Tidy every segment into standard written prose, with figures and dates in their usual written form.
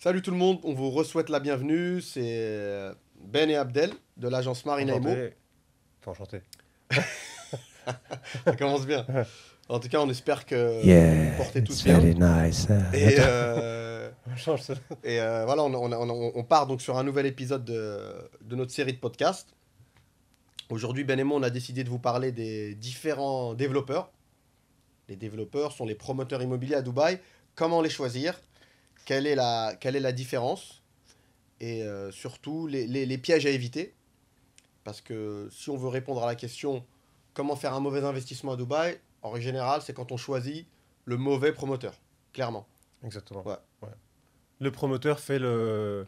Salut tout le monde, on vous re-souhaite la bienvenue. C'est Ben et Abdel de l'agence Marina Imo. Enchanté. Enfin, enchanté. Ça commence bien. En tout cas, on espère que vous vous Yeah, portez tous it's bien. very nice. Et, On change ça. voilà, on part donc sur un nouvel épisode de notre série de podcasts. Aujourd'hui, Ben et moi, on a décidé de vous parler des différents développeurs. Les développeurs sont les promoteurs immobiliers à Dubaï. Comment les choisir? Quelle est la différence? Et surtout, les pièges à éviter. Parce que si on veut répondre à la question comment faire un mauvais investissement à Dubaï, en règle générale, c'est quand on choisit le mauvais promoteur. Clairement. Exactement. Ouais. Ouais. Le promoteur fait La le.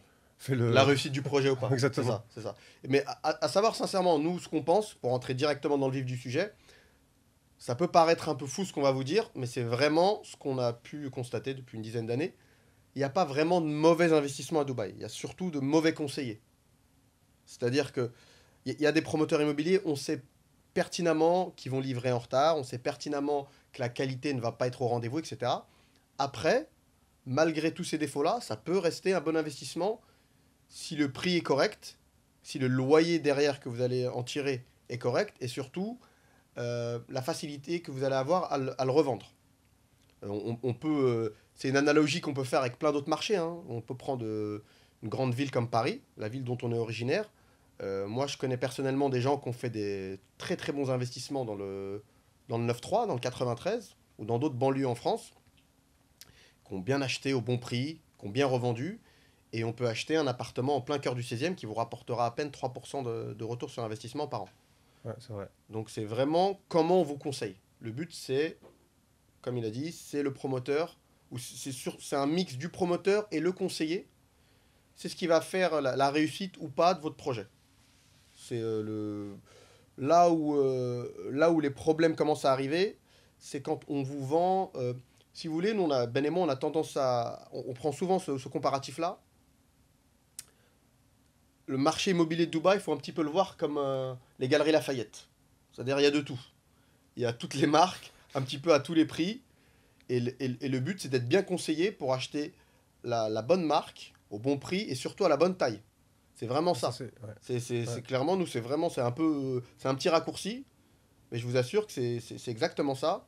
réussite du projet ou pas. C'est Exactement. ça, c'est ça. Mais à savoir sincèrement, nous, ce qu'on pense, pour entrer directement dans le vif du sujet, ça peut paraître un peu fou ce qu'on va vous dire, mais c'est vraiment ce qu'on a pu constater depuis une dizaine d'années. Il n'y a pas vraiment de mauvais investissements à Dubaï. Il y a surtout de mauvais conseillers. C'est-à-dire que il y a des promoteurs immobiliers, on sait pertinemment qu'ils vont livrer en retard, on sait pertinemment que la qualité ne va pas être au rendez-vous, etc. Après, malgré tous ces défauts-là, ça peut rester un bon investissement si le prix est correct, si le loyer derrière que vous allez en tirer est correct, et surtout la facilité que vous allez avoir à le revendre. On peut, c'est une analogie qu'on peut faire avec plein d'autres marchés, hein. On peut prendre une grande ville comme Paris, la ville dont on est originaire. Moi, je connais personnellement des gens qui ont fait des très très bons investissements dans le 9-3, dans le 93, ou dans d'autres banlieues en France, qui ont bien acheté au bon prix, qui ont bien revendu, et on peut acheter un appartement en plein cœur du 16e qui vous rapportera à peine 3% de retour sur investissement par an. Ouais, c'est vrai. Donc c'est vraiment comment on vous conseille. Le but, c'est, comme il a dit, c'est le promoteur, ou c'est un mix du promoteur et le conseiller. C'est ce qui va faire la réussite ou pas de votre projet. C'est là où les problèmes commencent à arriver, c'est quand on vous vend. Si vous voulez, nous, Ben et moi, on a tendance à. On prend souvent ce comparatif-là. Le marché immobilier de Dubaï, il faut un petit peu le voir comme les galeries Lafayette. C'est-à-dire, il y a de tout. Il y a toutes les marques, un petit peu à tous les prix. Et le but, c'est d'être bien conseillé pour acheter la bonne marque, au bon prix et surtout à la bonne taille. C'est vraiment Ça, ça. c'est. Ouais. C'est Ouais. clairement, nous, c'est un peu, c'est un petit raccourci, mais je vous assure que c'est exactement ça.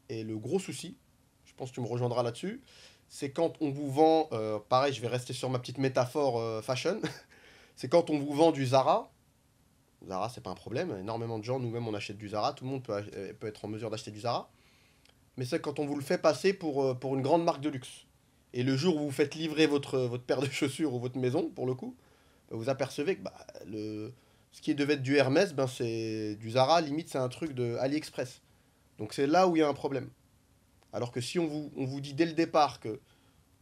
Et le gros souci, je pense que tu me rejoindras là-dessus, c'est quand on vous vend, pareil, je vais rester sur ma petite métaphore fashion, c'est quand on vous vend du Zara. Zara, c'est pas un problème, énormément de gens, nous-mêmes, on achète du Zara, tout le monde peut être en mesure d'acheter du Zara, mais c'est quand on vous le fait passer pour une grande marque de luxe. Et le jour où vous faites livrer votre paire de chaussures ou votre maison, pour le coup, vous apercevez que ce qui devait être du Hermès, c'est du Zara, limite c'est un truc de AliExpress. Donc c'est là où il y a un problème. Alors que si on vous dit dès le départ que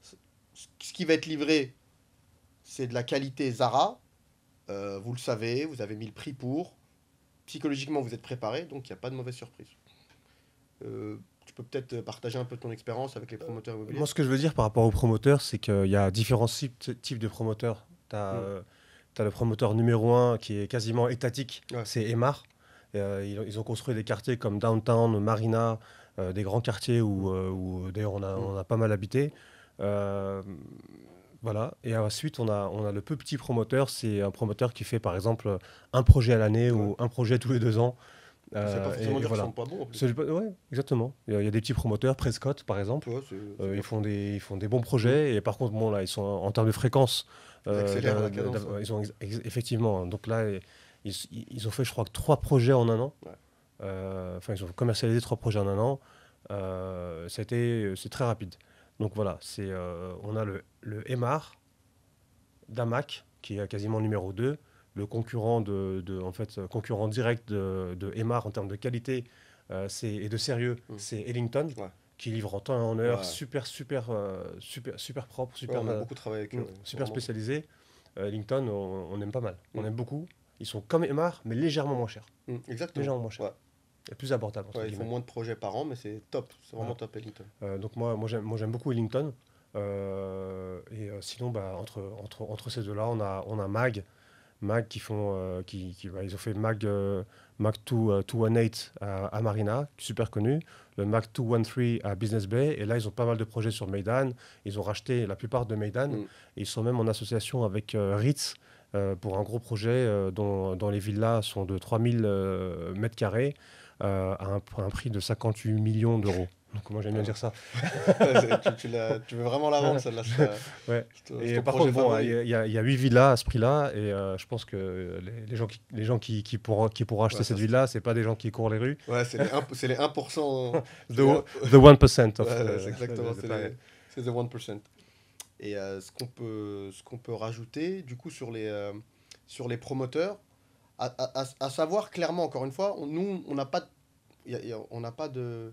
ce qui va être livré, c'est de la qualité Zara, vous le savez, vous avez mis le prix pour, psychologiquement vous êtes préparé, donc il n'y a pas de mauvaise surprise. Tu peux peut-être partager un peu ton expérience avec les promoteurs immobiliers. Moi, ce que je veux dire par rapport aux promoteurs, c'est qu'il y a différents types de promoteurs. Tu as, Mm. le promoteur numéro un qui est quasiment étatique, Ouais. c'est Emar. Ils ont construit des quartiers comme Downtown, Marina, des grands quartiers où d'ailleurs on a pas mal habité. Euh, Voilà. Et ensuite, on a le plus petit promoteur. C'est un promoteur qui fait, par exemple, un projet à l'année Ouais. ou un projet tous les 2 ans. Ça veut pas forcément Et dire qu'ils voilà. sont pas bons en plus. Ouais, exactement. Il y a des petits promoteurs, Prescott, par exemple. Ouais, c'est bien. Ils font des bons projets. Et par contre, bon, là, ils sont en termes de fréquence. Ils accélèrent la cadence. Ouais. Ils ont effectivement. Donc là, ils ont fait, je crois, que 3 projets en un an. Ouais. Enfin, ils ont commercialisé 3 projets en un an. C'est très rapide. Donc voilà, on a le Emar d'Amac, qui est quasiment numéro 2, le concurrent en fait, concurrent direct de Emar en termes de qualité et de sérieux, Mm. c'est Ellington, Ouais. qui livre en temps et en heure, Ouais. super propre, Ouais, on a beaucoup travaillé avec eux. Ouais. super Vraiment. spécialisé. Ellington, on aime pas mal, on Mm. aime beaucoup. Ils sont comme Emar, mais légèrement moins chers. Exactement. Légèrement moins chers. Ouais. Et plus abordable, entre Ouais, ils font guillemets. moins de projets par an, mais c'est top. C'est vraiment Voilà. top, Ellington. Donc moi j'aime beaucoup Ellington. Sinon, entre ces deux-là, on a Mag qui font, ils ont fait Mac 218 à Marina, super connu, le Mac 213 à Business Bay, et là ils ont pas mal de projets sur Meydan, ils ont racheté la plupart de Meydan, et ils sont même en association avec Ritz pour un gros projet dont les villas sont de 3000 mètres carrés à un prix de 58 millions d'euros. Donc moi j'aime bien dire ça. Tu veux vraiment la vendre, celle-là. Ouais. C'est Et ton par projet contre, bon, favori. il y a 8 villas à ce prix-là, et je pense que les gens qui pourront acheter Ouais, cette ça, villa, c'est pas des gens qui courent les rues. ouais, c'est les 1%. The, C'est les 1. the 1% of Ouais, c'est exactement, c'est pas- c'est the 1%. Et ce qu'on peut rajouter, du coup, sur les promoteurs, à savoir clairement, encore une fois, nous, on n'a pas, on n'a pas de,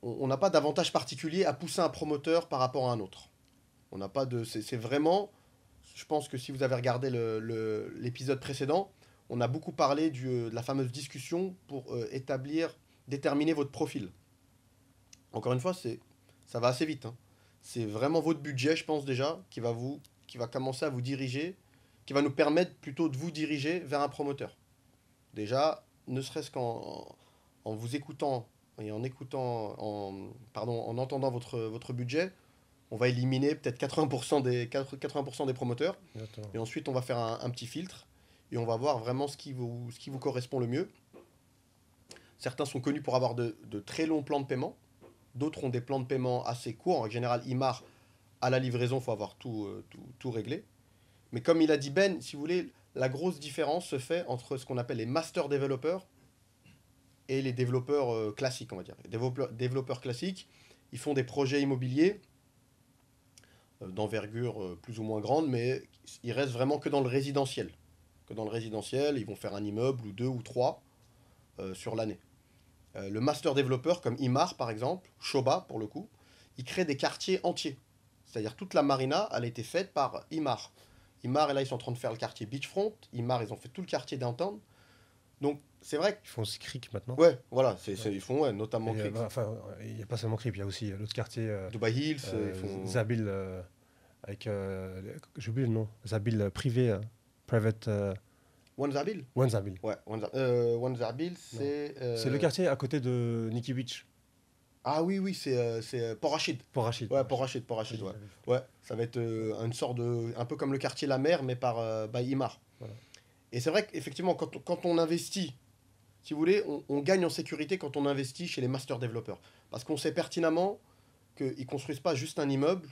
on n'a pas d'avantage particulier à pousser un promoteur par rapport à un autre. On n'a pas de, c'est vraiment, je pense que si vous avez regardé l'épisode précédent, on a beaucoup parlé de la fameuse discussion pour déterminer votre profil. Encore une fois, ça va assez vite, hein. C'est vraiment votre budget, je pense déjà, qui va commencer à vous diriger, qui va nous permettre plutôt de vous diriger vers un promoteur. Déjà, ne serait-ce en vous écoutant et en entendant votre budget, on va éliminer peut-être 80% des promoteurs. Exactement. Et ensuite, on va faire un petit filtre et on va voir vraiment ce qui vous correspond le mieux. Certains sont connus pour avoir de très longs plans de paiement. D'autres ont des plans de paiement assez courts. En général, IMAR, à la livraison, il faut avoir tout réglé. Mais comme il a dit Ben, si vous voulez, la grosse différence se fait entre ce qu'on appelle les master développeurs et les développeurs classiques, on va dire. Les développeurs classiques, ils font des projets immobiliers d'envergure plus ou moins grande, mais ils restent vraiment que dans le résidentiel. Que dans le résidentiel, ils vont faire un immeuble ou deux ou trois sur l'année. Le master développeur, comme Imar par exemple, Shoba pour le coup, il crée des quartiers entiers. C'est-à-dire toute la marina, elle a été faite par Imar. Imar, et là, ils sont en train de faire le quartier beachfront. Imar, ils ont fait tout le quartier downtown. Donc, c'est vrai que... Ils font aussi Creek maintenant. Ouais, voilà, ils font notamment Et, Creek. enfin, il n'y a pas seulement Creek, il y a aussi l'autre quartier, Dubai Hills, ils font... Zabil, avec, j'ai oublié le nom, Zabil privé, private, One Zabil. One Zabil. Ouais, One Zabil, c'est... C'est le quartier à côté de Nikki Beach, Ah oui, c'est Port Rachid. Port Rachid. Ouais, Port Rachid, ouais. Ouais, ça va être une sorte de... Un peu comme le quartier La Mer, mais by Imar. Voilà. Et c'est vrai qu'effectivement, quand on investit, si vous voulez, on gagne en sécurité quand on investit chez les master développeurs. Parce qu'on sait pertinemment qu'ils ne construisent pas juste un immeuble,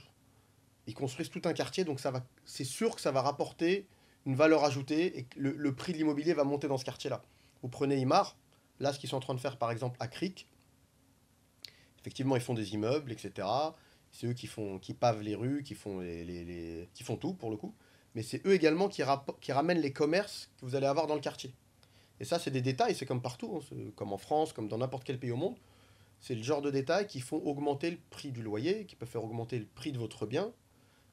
ils construisent tout un quartier, donc c'est sûr que ça va rapporter une valeur ajoutée et que le prix de l'immobilier va monter dans ce quartier-là. Vous prenez Imar, là, ce qu'ils sont en train de faire, par exemple, à Creek, effectivement, ils font des immeubles, etc. C'est eux qui pavent les rues, qui font, qui font tout, pour le coup. Mais c'est eux également qui ramènent les commerces que vous allez avoir dans le quartier. Et ça, c'est des détails, c'est comme partout, hein, comme en France, comme dans n'importe quel pays au monde. C'est le genre de détails qui font augmenter le prix du loyer, qui peuvent faire augmenter le prix de votre bien.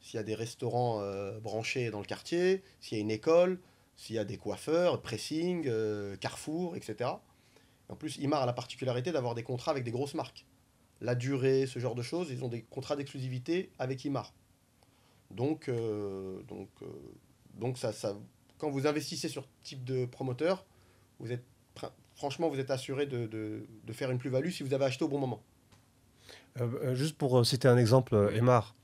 S'il y a des restaurants branchés dans le quartier, s'il y a une école, s'il y a des coiffeurs, pressing, Carrefour, etc. En plus, Imar a la particularité d'avoir des contrats avec des grosses marques. La durée, ce genre de choses, ils ont des contrats d'exclusivité avec Imar. Donc quand vous investissez sur ce type de promoteur, franchement, vous êtes assuré de faire une plus-value si vous avez acheté au bon moment. Juste pour citer un exemple, Emar,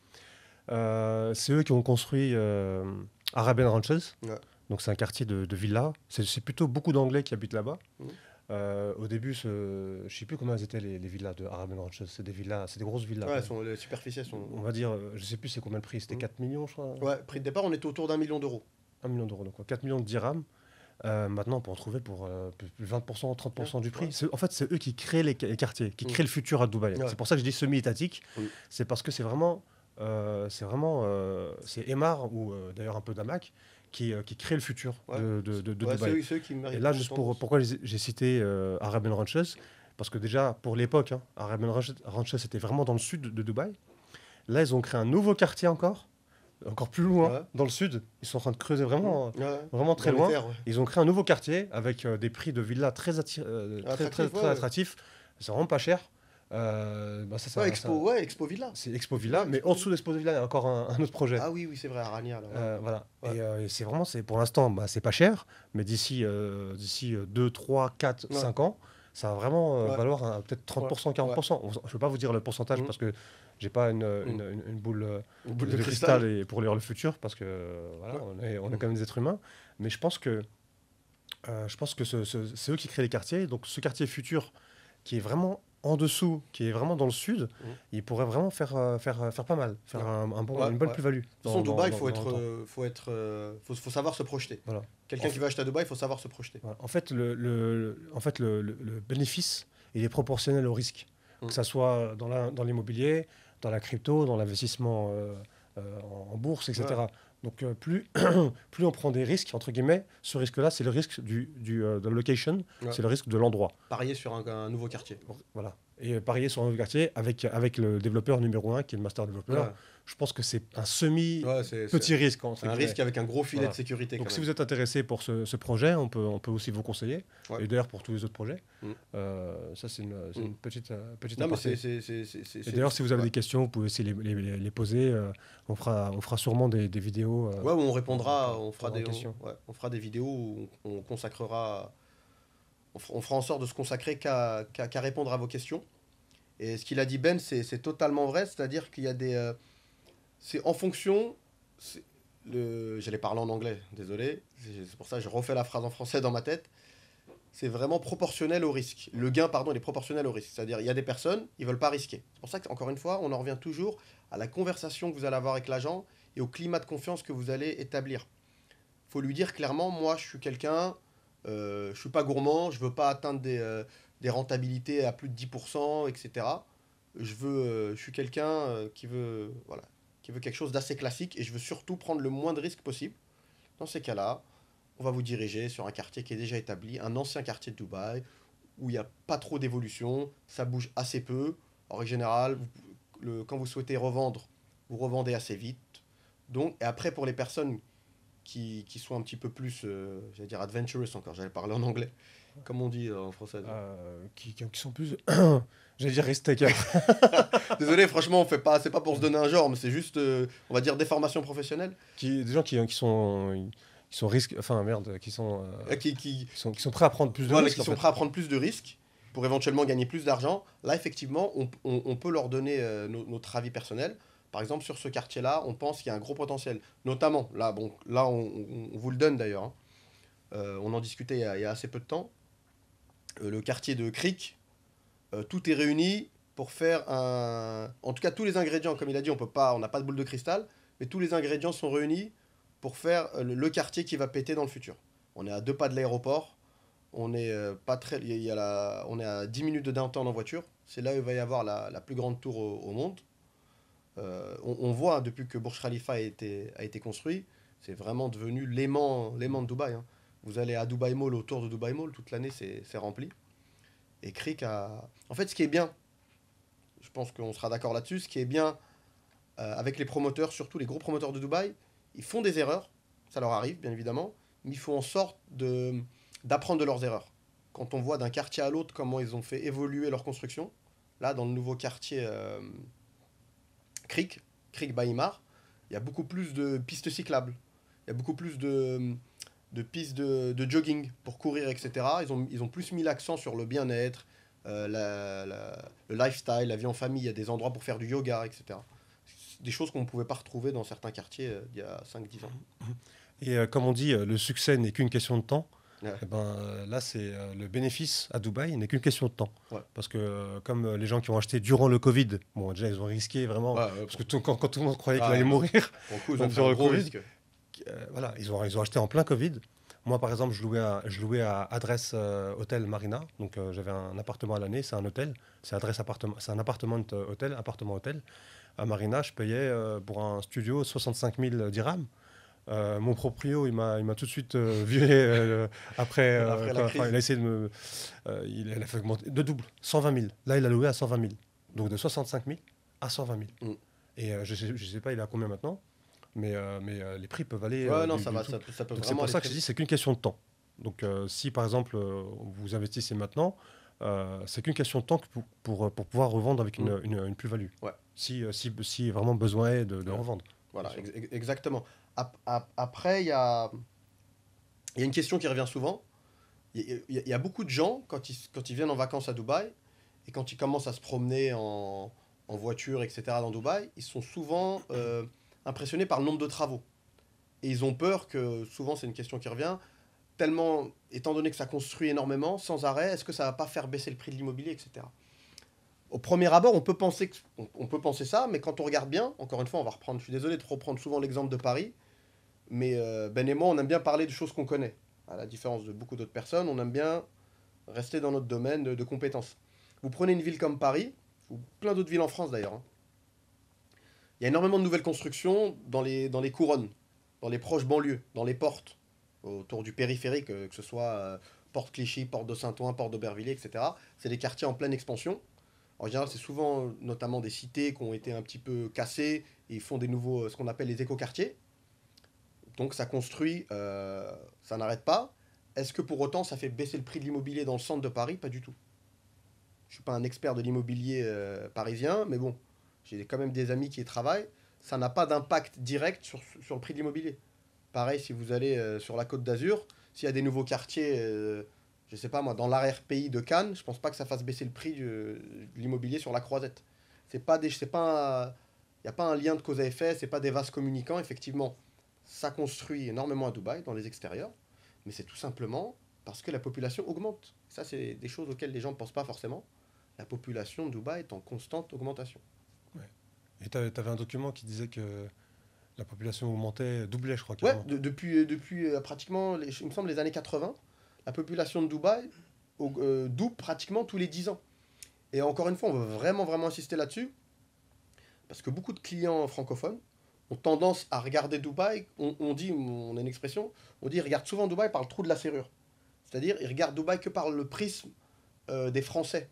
c'est eux qui ont construit Arabian Ranches. Ouais. Donc c'est un quartier de villas. C'est plutôt beaucoup d'Anglais qui habitent là-bas. Mmh. Au début, je ne sais plus comment elles étaient les villas de Arabian Ranches. C'est des villas, c'est des grosses villas. Ouais, les superficies sont... On va dire, je ne sais plus c'est combien le prix. C'était 4 millions, je crois. Ouais, prix de départ, on était autour d'1 million d'euros. 1 million d'euros, donc 4 millions de dirhams. Maintenant, on peut en trouver pour 20%, 30% du prix. Ouais. En fait, c'est eux qui créent les quartiers, qui créent le futur à Dubaï. Ouais. C'est pour ça que je dis semi-étatique. C'est parce que c'est Emar ou d'ailleurs un peu Damac qui crée le futur de Dubaï. C'est eux qui méritent. Et là, juste pourquoi j'ai cité Arabian Ranches, parce que déjà, pour l'époque, Arabian Ranches était vraiment dans le sud de Dubaï. Là, ils ont créé un nouveau quartier encore plus loin, dans le sud. Ils sont en train de creuser vraiment très loin. Ils ont créé un nouveau quartier avec des prix de villas très attractifs. C'est vraiment pas cher. Ça, Ouais, Expo Villa. c'est Expo Villa, Ouais, mais Expo en Villa. dessous d'Expo Villa, il y a encore un autre projet. Ah oui, oui, c'est vrai, Arania, là. Voilà. Ouais. Et c'est vraiment, pour l'instant, c'est pas cher, mais d'ici 2, 3, 4, Ouais. 5 ans, ça va vraiment Ouais. valoir peut-être Ouais. 30%, Ouais. 40%. Je ne peux pas vous dire le pourcentage Mm. parce que j'ai pas Mm. une boule Une boule de de cristal cristal. et pour lire le futur parce que voilà, Ouais. on est Mm. quand même des êtres humains. Mais je pense que c'est eux qui créent les quartiers. Donc ce quartier futur qui est vraiment en dessous, qui est vraiment dans le sud, Mm. il pourrait vraiment faire pas mal, faire Ouais. une Ouais. bonne Ouais. De plus-value toute façon, Dubaï, dans le temps. faut savoir se projeter. Voilà. Quelqu'un qui veut acheter à Dubaï, il faut savoir se projeter. Voilà. En fait, le bénéfice, il est proportionnel au risque. Mm. Que ça soit dans l'immobilier, dans la crypto, dans l'investissement en bourse, etc. Ouais. Donc, plus on prend des risques, entre guillemets, ce risque-là, c'est le risque de la location, Ouais. c'est le risque de l'endroit. Parier sur un nouveau quartier. Voilà. Et parier sur un nouveau quartier avec le développeur numéro un, qui est le master développeur, Ouais. je pense que c'est un Ouais, semi-petit risque. Entre un guillemets. risque avec un gros filet Voilà. de sécurité. Donc Quand si même. vous êtes intéressé pour ce projet, on peut aussi vous conseiller. Ouais. Et d'ailleurs pour tous les autres projets. Mm. Ça c'est Mm. une petite Non, mais aparté. c'est. Et d'ailleurs si vous avez Ouais. des questions, vous pouvez aussi les poser. On fera sûrement des vidéos. Ouais, où on répondra, on fera pour des, vos questions. on fera des vidéos où on consacrera, on fera en sorte de se consacrer qu'à répondre à vos questions. Et ce qu'il a dit Ben, c'est totalement vrai, c'est-à-dire qu'il y a c'est en fonction, j'allais parler en anglais, désolé, c'est pour ça que je refais la phrase en français dans ma tête. C'est vraiment proportionnel au risque. Le gain, pardon, il est proportionnel au risque. C'est-à-dire, il y a des personnes, ils veulent pas risquer. C'est pour ça qu'encore une fois, on en revient toujours à la conversation que vous allez avoir avec l'agent et au climat de confiance que vous allez établir. Faut lui dire clairement, moi, je suis quelqu'un, je suis pas gourmand, je veux pas atteindre des rentabilités à plus de 10%, etc. Je suis quelqu'un voilà, qui veut quelque chose d'assez classique et je veux surtout prendre le moins de risques possible. Dans ces cas-là, on va vous diriger sur un quartier qui est déjà établi, un ancien quartier de Dubaï, où il n'y a pas trop d'évolution, ça bouge assez peu. En règle générale, quand vous souhaitez revendre, vous revendez assez vite. Donc, et après, pour les personnes qui sont un petit peu plus, j'allais dire adventurous encore, j'allais parler en anglais, comme on dit en français. Qui sont plus, j'allais dire risk-taker. Désolé, franchement, c'est pas pour se donner un genre, mais c'est juste, on va dire, des formations professionnelles. Des gens qui sont risques, enfin merde, qui Qui sont prêts à prendre plus de Voilà, risques. qui sont prêts à prendre plus de risques pour éventuellement gagner plus d'argent. Là, effectivement, on peut leur donner notre avis personnel. Par exemple, sur ce quartier-là, on pense qu'il y a un gros potentiel. Notamment, là, bon, là on vous le donne d'ailleurs. Hein. On en discutait il y a assez peu de temps. Le quartier de Creek, tout est réuni pour faire un... En tout cas, tous les ingrédients, comme il a dit, on n'a pas de boule de cristal, mais tous les ingrédients sont réunis pour faire le quartier qui va péter dans le futur. On est à 2 pas de l'aéroport. On est pas très, on est à 10 minutes de downtown en voiture. C'est là où il va y avoir la plus grande tour au monde. On voit depuis que Burj Khalifa a été construit, c'est vraiment devenu l'aimant de Dubaï. Hein. Vous allez à Dubai Mall, autour de Dubai Mall, toute l'année c'est rempli. Et Creek a... En fait, ce qui est bien, je pense qu'on sera d'accord là-dessus, ce qui est bien avec les promoteurs, surtout les gros promoteurs de Dubaï, ils font des erreurs, ça leur arrive bien évidemment, mais ils font en sorte d'apprendre de leurs erreurs. Quand on voit d'un quartier à l'autre comment ils ont fait évoluer leur construction, là dans le nouveau quartier Creek Baïmar, il y a beaucoup plus de pistes cyclables, il y a beaucoup plus de pistes de jogging pour courir, etc. Ils ont plus mis l'accent sur le bien-être, le lifestyle, la vie en famille, il y a des endroits pour faire du yoga, etc. Des choses qu'on ne pouvait pas retrouver dans certains quartiers il y a 5-10 ans. Et comme on dit, le succès n'est qu'une question de temps. Ouais. Et là, c'est le bénéfice à Dubaï n'est qu'une question de temps. Ouais. Parce que comme les gens qui ont acheté durant le Covid, bon, déjà, ils ont risqué vraiment. Ouais, Parce que quand tout le monde croyait qu'il Ouais. allait mourir, Pour le coup, ils Même ont fait sur un le gros Covid. risque. voilà, ils ont acheté en plein Covid. Moi, par exemple, je louais à Adresse Hôtel Marina. Donc, j'avais un appartement à l'année. C'est un hôtel. C'est un appartement hôtel. À Marina, je payais pour un studio 65 000 dirhams. Mon proprio, il m'a tout de suite viré après. Après la crise. Il a essayé de me. Il a fait augmenter de double, 120 000. Là, il a loué à 120 000. Donc de 65 000 à 120 000. Mm. Et je sais pas, il est à combien maintenant. Mais les prix peuvent aller. Ouais, non, du ça tout. va, ça peut Donc c'est vraiment pour ça aller que je très dis vite. c'est qu'une question de temps. Donc si par exemple vous investissez maintenant, c'est qu'une question de temps pour pouvoir revendre avec une plus-value. Ouais. Si vraiment besoin est de Ouais. revendre. Voilà, exactement. Après, il y a une question qui revient souvent. Il y a beaucoup de gens, quand ils viennent en vacances à Dubaï, et quand ils commencent à se promener en voiture, etc., dans Dubaï, ils sont souvent impressionnés par le nombre de travaux. Et ils ont peur que, souvent c'est une question qui revient, tellement, étant donné que ça construit énormément, sans arrêt, est-ce que ça va pas faire baisser le prix de l'immobilier, etc. Au premier abord, on peut penser ça, mais quand on regarde bien, encore une fois, on va reprendre, je suis désolé de reprendre souvent l'exemple de Paris, mais Ben et moi, on aime bien parler de choses qu'on connaît. À la différence de beaucoup d'autres personnes, on aime bien rester dans notre domaine de compétences. Vous prenez une ville comme Paris, ou plein d'autres villes en France d'ailleurs, hein. Il y a énormément de nouvelles constructions dans les couronnes, dans les proches banlieues, dans les portes, autour du périphérique, que ce soit Porte Clichy, Porte de Saint-Ouen, Porte d'Aubervilliers, etc. C'est des quartiers en pleine expansion. En général, c'est souvent notamment des cités qui ont été un petit peu cassées et ils font des nouveaux, ce qu'on appelle les écoquartiers. Donc ça construit, ça n'arrête pas. Est-ce que pour autant ça fait baisser le prix de l'immobilier dans le centre de Paris? Pas du tout. Je ne suis pas un expert de l'immobilier parisien, mais bon, j'ai quand même des amis qui y travaillent. Ça n'a pas d'impact direct sur le prix de l'immobilier. Pareil, si vous allez sur la Côte d'Azur, s'il y a des nouveaux quartiers, je ne sais pas moi, dans l'arrière-pays de Cannes, je ne pense pas que ça fasse baisser le prix de l'immobilier sur la Croisette. Il n'y a pas un lien de cause à effet, c'est pas des vases communicants. Effectivement, ça construit énormément à Dubaï, dans les extérieurs, mais c'est tout simplement parce que la population augmente. Ça, c'est des choses auxquelles les gens ne pensent pas forcément. La population de Dubaï est en constante augmentation. Ouais. Et tu avais un document qui disait que la population augmentait, doublait, je crois, Ouais, carrément. depuis pratiquement, il me semble, les années 80, la population de Dubaï double pratiquement tous les 10 ans. Et encore une fois, on veut vraiment, vraiment insister là-dessus, parce que beaucoup de clients francophones ont tendance à regarder Dubaï, on a une expression, on dit ils regardent souvent Dubaï par le trou de la serrure. C'est-à-dire, ils regardent Dubaï que par le prisme des Français.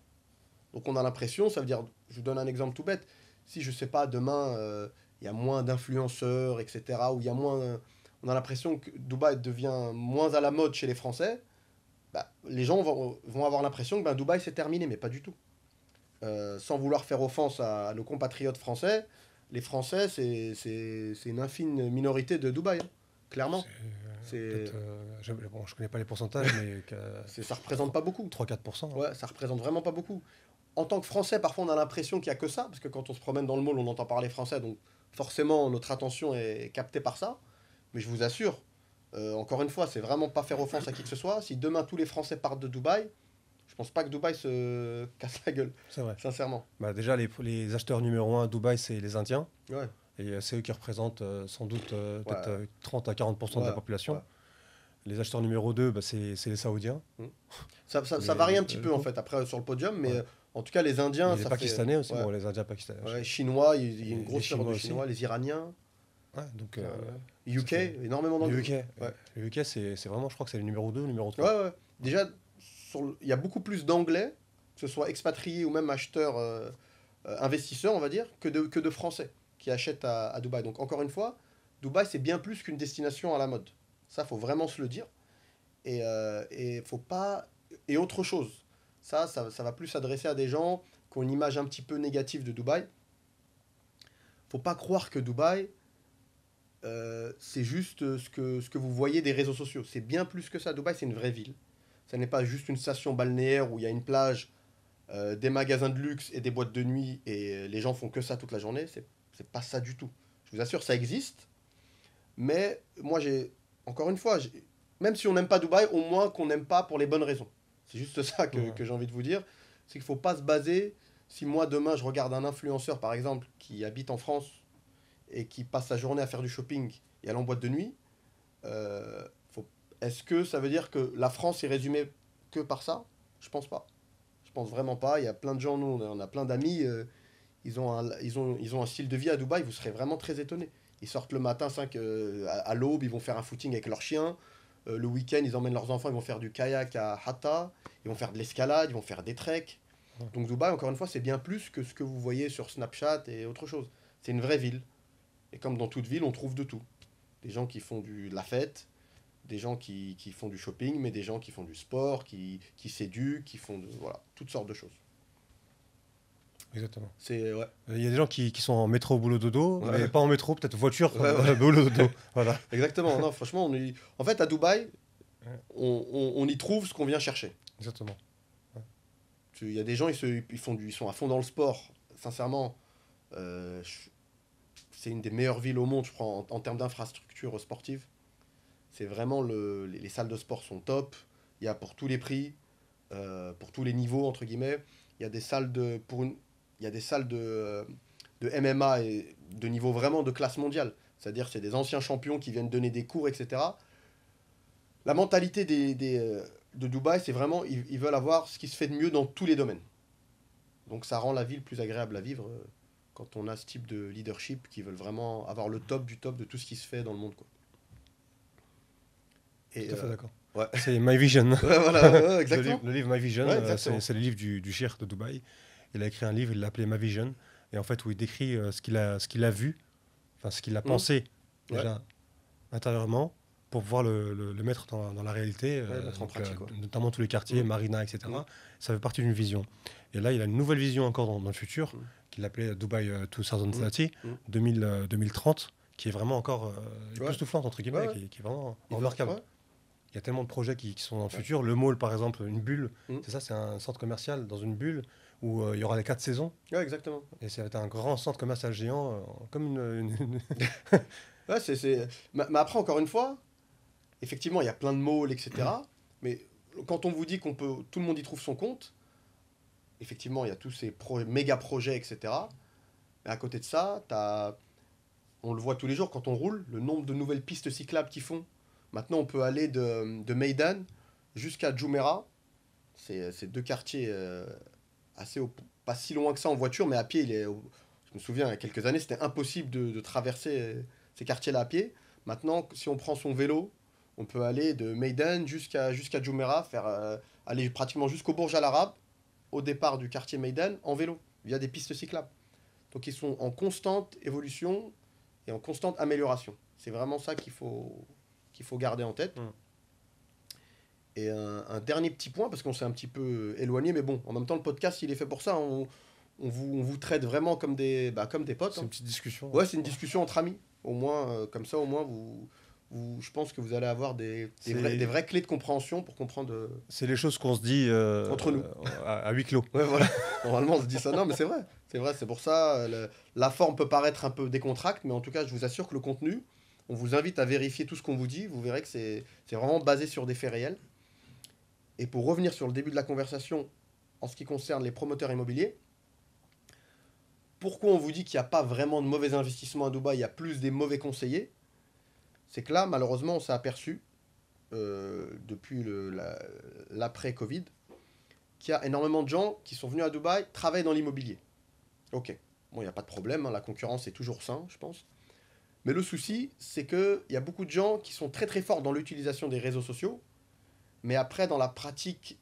Donc on a l'impression, ça veut dire, je vous donne un exemple tout bête, si je sais pas, demain, il y a moins d'influenceurs, etc., ou il y a moins... on a l'impression que Dubaï devient moins à la mode chez les Français, bah, les gens vont avoir l'impression que ben, Dubaï c'est terminé, mais pas du tout. Sans vouloir faire offense à nos compatriotes français, les Français c'est une infime minorité de Dubaï, hein, clairement. C'est C'est, peut-être. Bon, je connais pas les pourcentages, mais ça représente pas beaucoup. 3-4%. Hein. Ouais, ça représente vraiment pas beaucoup. En tant que Français, parfois on a l'impression qu'il n'y a que ça, parce que quand on se promène dans le mall, on entend parler français, donc forcément notre attention est captée par ça. Mais je vous assure, encore une fois, c'est vraiment pas faire offense à qui que ce soit. Si demain tous les Français partent de Dubaï, je pense pas que Dubaï se casse la gueule, C'est vrai. sincèrement. Bah, déjà, les acheteurs numéro un à Dubaï, c'est les Indiens. Ouais, Et c'est eux qui représentent sans doute peut-être ouais, 30 à 40% de la ouais, ouais. population. Les acheteurs numéro 2, bah, c'est les Saoudiens, Hmm. Ça varie les un petit peu en locaux. fait après sur le podium, mais Ouais. en tout cas les Indiens, Et les ça fait. Pakistanais aussi, Ouais, bon, les Indiens pakistanais. ouais, Chinois, il y a une Et les grosse figure de Chinois aussi. Chinois, les Iraniens, Ouais, donc, ça UK, fait. énormément dans Le le. UK, Ouais. le UK c'est vraiment, je crois que c'est le numéro 2 ou le numéro Ouais, 3. ouais. Déjà, il y a beaucoup plus d'anglais, que ce soit expatriés ou même acheteurs, investisseurs, on va dire, que de Français qui achètent à Dubaï. Donc, encore une fois, Dubaï, c'est bien plus qu'une destination à la mode. Ça, faut vraiment se le dire. Et faut pas. Et autre chose, ça va plus s'adresser à des gens qui ont une image un petit peu négative de Dubaï. Faut pas croire que Dubaï, c'est juste ce que vous voyez des réseaux sociaux. C'est bien plus que ça. Dubaï, c'est une vraie ville. Ça n'est pas juste une station balnéaire où il y a une plage, des magasins de luxe et des boîtes de nuit et les gens font que ça toute la journée. C'est pas ça du tout. Je vous assure, ça existe. Mais moi, encore une fois, même si on n'aime pas Dubaï, au moins qu'on n'aime pas pour les bonnes raisons. C'est juste ça Ouais. que j'ai envie de vous dire. C'est qu'il ne faut pas se baser. Si moi, demain, je regarde un influenceur, par exemple, qui habite en France et qui passe sa journée à faire du shopping et aller en boîte de nuit, euh, faut- est-ce que ça veut dire que la France est résumée que par ça? Je pense pas. Je pense vraiment pas. Il y a plein de gens, nous, on a plein d'amis, ils ont un style de vie à Dubaï, vous serez vraiment très étonnés. Ils sortent le matin à l'aube, ils vont faire un footing avec leurs chiens. Le week-end, ils emmènent leurs enfants, ils vont faire du kayak à Hatta, ils vont faire de l'escalade, ils vont faire des treks. Ouais. Donc Dubaï, encore une fois, c'est bien plus que ce que vous voyez sur Snapchat et autre chose. C'est une vraie ville. Et comme dans toute ville, on trouve de tout. Des gens qui font de la fête, des gens qui font du shopping, mais des gens qui font du sport, qui s'éduquent, qui font voilà, toutes sortes de choses. Exactement. Ouais. Il y a des gens qui sont en métro, boulot, dodo, Ouais. mais pas en métro, peut-être voiture, Ouais. boulot, dodo. Voilà. Exactement. Non, franchement, en fait, à Dubaï, Ouais. on y trouve ce qu'on vient chercher. Exactement. Il y a des gens, ils sont à fond dans le sport. Sincèrement, c'est une des meilleures villes au monde, je crois, en termes d'infrastructures sportives. C'est vraiment les salles de sport sont top. Il y a pour tous les prix, pour tous les niveaux entre guillemets. Il y a des salles il y a des salles de MMA et de niveau vraiment de classe mondiale. C'est-à-dire c'est des anciens champions qui viennent donner des cours, etc. La mentalité de Dubaï, c'est vraiment ils veulent avoir ce qui se fait de mieux dans tous les domaines. Donc ça rend la ville plus agréable à vivre quand on a ce type de leadership qui veulent vraiment avoir le top du top de tout ce qui se fait dans le monde, quoi. Et, Tout à fait d'accord. ouais. C'est My Vision. Ouais, voilà, ouais, exactement. Le livre My Vision, Ouais, exactement. c'est le livre du cheikh de Dubaï. Il a écrit un livre, il l'a appelé My Vision, et en fait où il décrit ce qu'il a vu, enfin ce qu'il a pensé Ouais. déjà intérieurement, pour pouvoir le mettre dans la réalité, Mettre en pratique, ouais. notamment tous les quartiers, Marina, etc. Ça fait partie d'une vision. Et là, il a une nouvelle vision encore dans le futur, qu'il appelait Dubai 2030, 2030, qui est vraiment encore époustouflante, entre guillemets, qui est vraiment remarquable. Ouais. Il y a tellement de projets qui sont dans le futur. Le Mall, par exemple, une bulle, Mm. c'est un centre commercial dans une bulle où il y aura les 4 saisons. Ouais, exactement. Et ça va être un grand centre commercial géant, comme Ouais, mais après, encore une fois, effectivement, il y a plein de malls, etc. Mais quand on vous dit tout le monde y trouve son compte, effectivement, il y a tous ces méga projets, etc. Mais à côté de ça, on le voit tous les jours quand on roule, le nombre de nouvelles pistes cyclables qu'ils font. Maintenant, on peut aller de Meydan jusqu'à Jumeirah. C'est deux quartiers pas si loin que ça en voiture, mais à pied, je me souviens, il y a quelques années, c'était impossible de traverser ces quartiers-là à pied. Maintenant, si on prend son vélo, on peut aller de Meydan jusqu'à Jumeirah, aller pratiquement jusqu'au Burj Al Arab, au départ du quartier Meydan, en vélo, via des pistes cyclables. Donc ils sont en constante évolution et en constante amélioration. C'est vraiment ça qu'il faut garder en tête. Et un dernier petit point, parce qu'on s'est un petit peu éloigné, mais bon, en même temps, le podcast, il est fait pour ça. On vous traite vraiment comme des potes. C'est une petite discussion. Ouais, c'est une discussion entre amis. Au moins, comme ça, je pense que vous allez avoir des vraies clés de compréhension pour comprendre. C'est les choses qu'on se dit entre nous. À huis clos. Ouais, voilà. Normalement, on se dit ça. Non, mais c'est vrai. C'est pour ça. La forme peut paraître un peu décontracte, mais en tout cas, je vous assure que le contenu, on vous invite à vérifier tout ce qu'on vous dit. Vous verrez que c'est vraiment basé sur des faits réels. Et pour revenir sur le début de la conversation, en ce qui concerne les promoteurs immobiliers, pourquoi on vous dit qu'il n'y a pas vraiment de mauvais investissements à Dubaï, il y a plus des mauvais conseillers, c'est que là, malheureusement, on s'est aperçu, depuis l'après-Covid, qu'il y a énormément de gens qui sont venus à Dubaï travailler dans l'immobilier. Ok, bon, il n'y a pas de problème, la concurrence est toujours sain, je pense. Mais le souci, c'est qu'il y a beaucoup de gens qui sont très très forts dans l'utilisation des réseaux sociaux, mais après, dans la pratique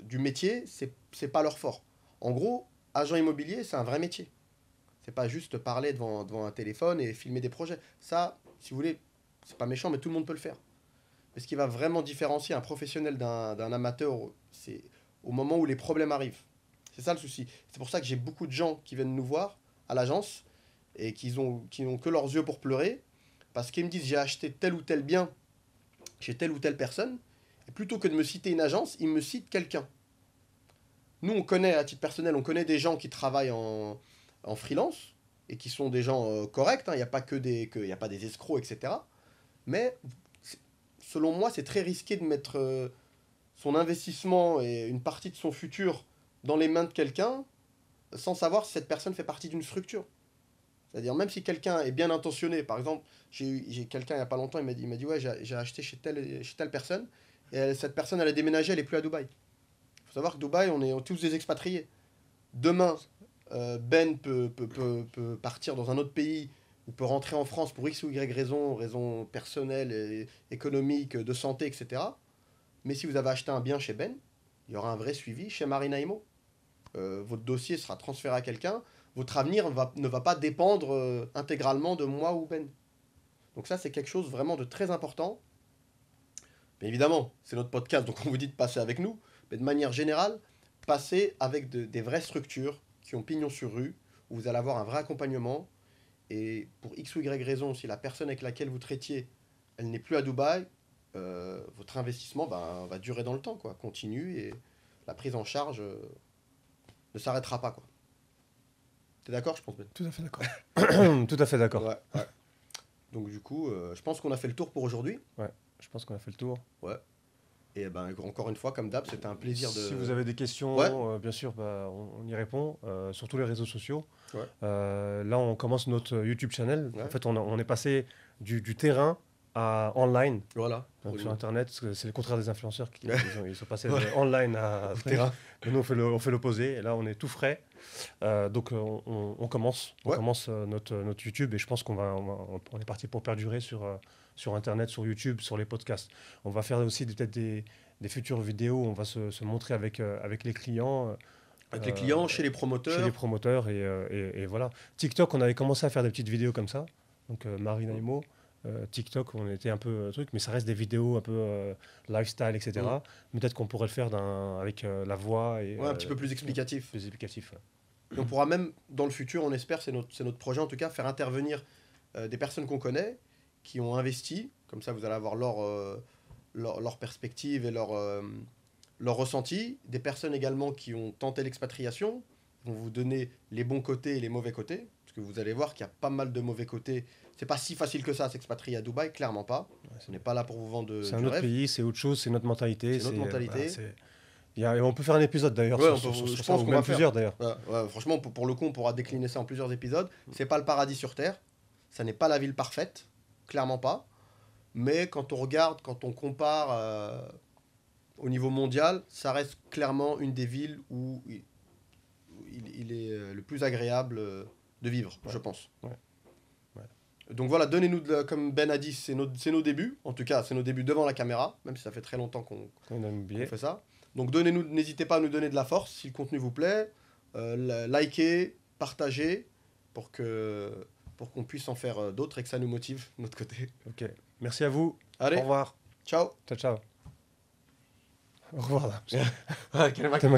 du métier, c'est pas leur fort. En gros, agent immobilier, c'est un vrai métier. C'est pas juste parler devant un téléphone et filmer des projets. Ça, si vous voulez, c'est pas méchant, mais tout le monde peut le faire. Mais ce qui va vraiment différencier un professionnel d'un amateur, c'est au moment où les problèmes arrivent. C'est ça le souci. C'est pour ça que j'ai beaucoup de gens qui viennent nous voir à l'agence et qui n'ont que leurs yeux pour pleurer, parce qu'ils me disent j'ai acheté tel ou tel bien chez telle ou telle personne, et plutôt que de me citer une agence, ils me citent quelqu'un. Nous, on connaît, à titre personnel, on connaît des gens qui travaillent en freelance, et qui sont des gens corrects, il n'y a pas y a pas des escrocs, etc. Mais, selon moi, c'est très risqué de mettre son investissement et une partie de son futur dans les mains de quelqu'un, sans savoir si cette personne fait partie d'une structure. C'est-à-dire, même si quelqu'un est bien intentionné, par exemple, j'ai quelqu'un il n'y a pas longtemps, il m'a dit ouais, j'ai acheté chez telle personne, et cette personne, elle a déménagé, elle n'est plus à Dubaï. Il faut savoir que Dubaï, on est tous des expatriés. Demain, Ben peut partir dans un autre pays, ou peut rentrer en France pour X ou Y raison personnelle, et économique, de santé, etc. Mais si vous avez acheté un bien chez Ben, il y aura un vrai suivi chez Marina Imo. Votre dossier sera transféré à quelqu'un. Votre avenir ne va pas dépendre intégralement de moi ou Ben. Donc ça, c'est quelque chose vraiment de très important. Bien évidemment, c'est notre podcast, donc on vous dit de passer avec nous. Mais de manière générale, passez avec des vraies structures qui ont pignon sur rue, où vous allez avoir un vrai accompagnement. Et pour X ou Y raison, si la personne avec laquelle vous traitiez, elle n'est plus à Dubaï, votre investissement va durer dans le temps, quoi. Continue et la prise en charge ne s'arrêtera pas, quoi. T'es d'accord, je pense bien. Tout à fait d'accord. Tout à fait d'accord. Ouais, ouais. Donc du coup, je pense qu'on a fait le tour pour aujourd'hui. Ouais, je pense qu'on a fait le tour. Ouais. Et ben encore une fois, comme d'hab, c'était un plaisir de. Si vous avez des questions, Ouais. bien sûr, on y répond sur tous les réseaux sociaux. Ouais. Là, on commence notre YouTube channel. Ouais. En fait, on est passé du terrain à online. Voilà. Donc, sur Internet, c'est le contraire des influenceurs. Ils sont passés Ouais. de online à terrain. Et nous, on fait l'opposé. Et là, on est tout frais. Donc, on commence. On Ouais. commence notre YouTube. Et je pense on est parti pour perdurer sur Internet, sur YouTube, sur les podcasts. On va faire aussi peut-être des futures vidéos. On va se montrer avec les clients. Avec les clients, chez les promoteurs. Chez les promoteurs. Et voilà. TikTok, on avait commencé à faire des petites vidéos comme ça. Donc, Marina et Mo. TikTok, on était un peu truc, mais ça reste des vidéos un peu lifestyle, etc. Peut-être qu'on pourrait le faire avec la voix et un petit peu plus explicatif. Plus explicatif. Et on pourra même, dans le futur, on espère, c'est notre projet en tout cas, faire intervenir des personnes qu'on connaît, qui ont investi. Comme ça, vous allez avoir leur perspective et leur ressenti. Des personnes également qui ont tenté l'expatriation, vont vous donner les bons côtés et les mauvais côtés. Parce que vous allez voir qu'il y a pas mal de mauvais côtés. C'est pas si facile que ça, s'expatrier à Dubaï, clairement pas. On n'est pas là pour vous vendre c'est un autre pays, c'est autre chose, c'est notre mentalité. C'est notre mentalité. On peut faire un épisode d'ailleurs. Ouais, je pense qu'on va plusieurs d'ailleurs. Ouais, franchement, pour le coup, on pourra décliner ça en plusieurs épisodes. C'est pas le paradis sur Terre. Ça n'est pas la ville parfaite. Clairement pas. Mais quand on regarde, quand on compare au niveau mondial, ça reste clairement une des villes où il est le plus agréable de vivre, je pense. Ouais. Donc voilà, donnez-nous, comme Ben a dit, c'est nos débuts. En tout cas, c'est nos débuts devant la caméra, même si ça fait très longtemps qu'on fait ça. Donc n'hésitez pas à nous donner de la force si le contenu vous plaît. Likez, partagez pour qu'on puisse en faire d'autres et que ça nous motive de notre côté. Ok, merci à vous. Allez, au revoir. Ciao. Ciao. Au revoir là. Quelle